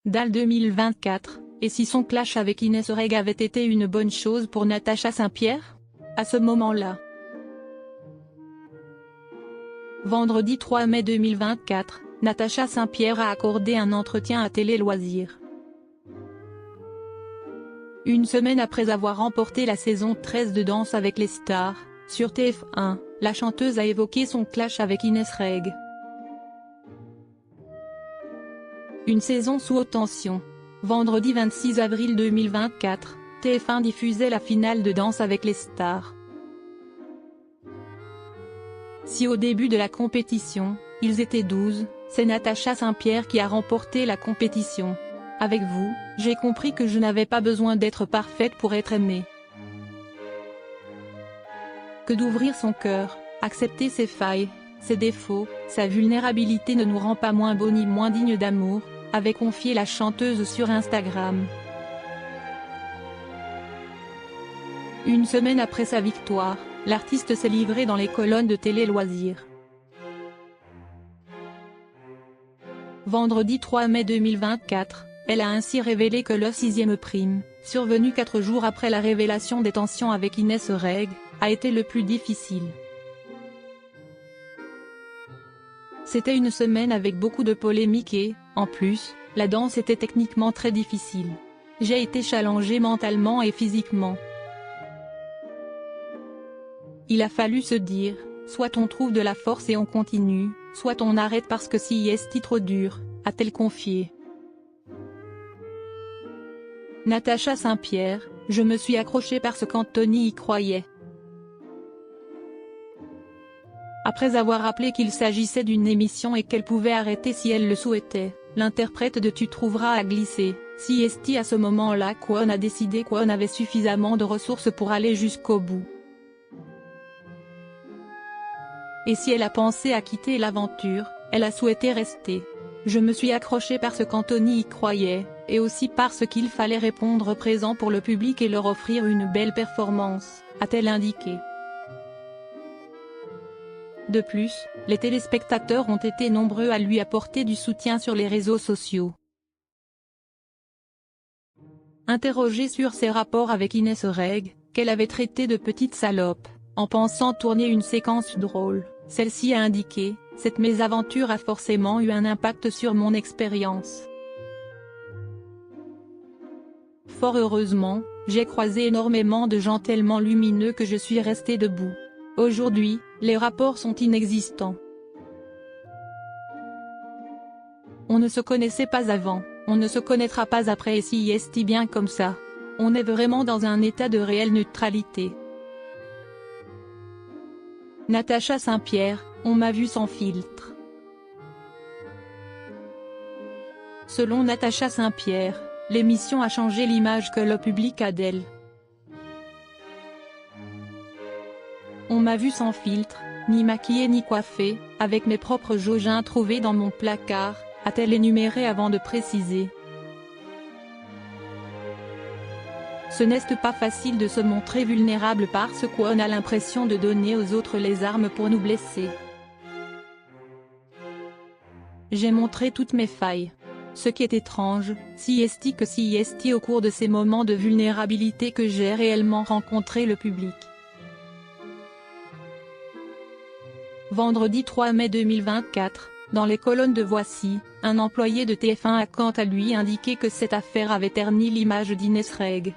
Dalle 2024, et si son clash avec Inès Reg avait été une bonne chose pour Natacha Saint-Pierre? À ce moment-là. Vendredi 3 mai 2024, Natacha Saint-Pierre a accordé un entretien à Télé Loisirs. Une semaine après avoir remporté la saison 13 de Danse avec les stars, sur TF1, la chanteuse a évoqué son clash avec Inès Reg. Une saison sous haute tension. Vendredi 26 avril 2024, TF1 diffusait la finale de Danse avec les stars. Si au début de la compétition, ils étaient 12, c'est Natacha Saint-Pierre qui a remporté la compétition. Avec vous, j'ai compris que je n'avais pas besoin d'être parfaite pour être aimée. Que d'ouvrir son cœur, accepter ses failles, ses défauts, sa vulnérabilité ne nous rend pas moins beaux ni moins dignes d'amour, avait confié la chanteuse sur Instagram. Une semaine après sa victoire, l'artiste s'est livré dans les colonnes de Télé Loisirs. Vendredi 3 mai 2024, elle a ainsi révélé que le 6e prime, survenu 4 jours après la révélation des tensions avec Inès Reg, a été le plus difficile. C'était une semaine avec beaucoup de polémiques et, en plus, la danse était techniquement très difficile. J'ai été challengée mentalement et physiquement. Il a fallu se dire, soit on trouve de la force et on continue, soit on arrête parce que si est trop dur, a-t-elle confié. Natacha Saint-Pierre, je me suis accrochée parce qu'Anthony y croyait. Après avoir rappelé qu'il s'agissait d'une émission et qu'elle pouvait arrêter si elle le souhaitait, l'interprète de Tu trouveras a glissé, si est à ce moment-là Kwon a décidé qu'on avait suffisamment de ressources pour aller jusqu'au bout. Et si elle a pensé à quitter l'aventure, elle a souhaité rester. Je me suis accrochée parce qu'Anthony y croyait, et aussi parce qu'il fallait répondre présent pour le public et leur offrir une belle performance, a-t-elle indiqué. De plus, les téléspectateurs ont été nombreux à lui apporter du soutien sur les réseaux sociaux. Interrogée sur ses rapports avec Inès Reg, qu'elle avait traité de petite salope, en pensant tourner une séquence drôle, celle-ci a indiqué « Cette mésaventure a forcément eu un impact sur mon expérience. Fort heureusement, j'ai croisé énormément de gens tellement lumineux que je suis restée debout. Aujourd'hui, les rapports sont inexistants. On ne se connaissait pas avant, on ne se connaîtra pas après et si est bien comme ça. On est vraiment dans un état de réelle neutralité. » Natacha Saint-Pierre, on m'a vu sans filtre. Selon Natacha Saint-Pierre, l'émission a changé l'image que le public a d'elle. On m'a vu sans filtre, ni maquillée ni coiffée, avec mes propres joggins trouvés dans mon placard, a-t-elle énuméré avant de préciser. Ce n'est pas facile de se montrer vulnérable parce qu'on a l'impression de donner aux autres les armes pour nous blesser. J'ai montré toutes mes failles. Ce qui est étrange, si est au cours de ces moments de vulnérabilité que j'ai réellement rencontré le public. Vendredi 3 mai 2024, dans les colonnes de Voici, un employé de TF1 a quant à lui indiqué que cette affaire avait terni l'image d'Inès Reg.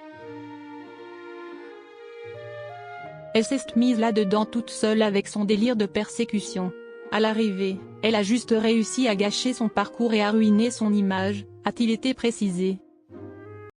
Elle s'est mise là-dedans toute seule avec son délire de persécution. À l'arrivée, elle a juste réussi à gâcher son parcours et à ruiner son image, a-t-il été précisé.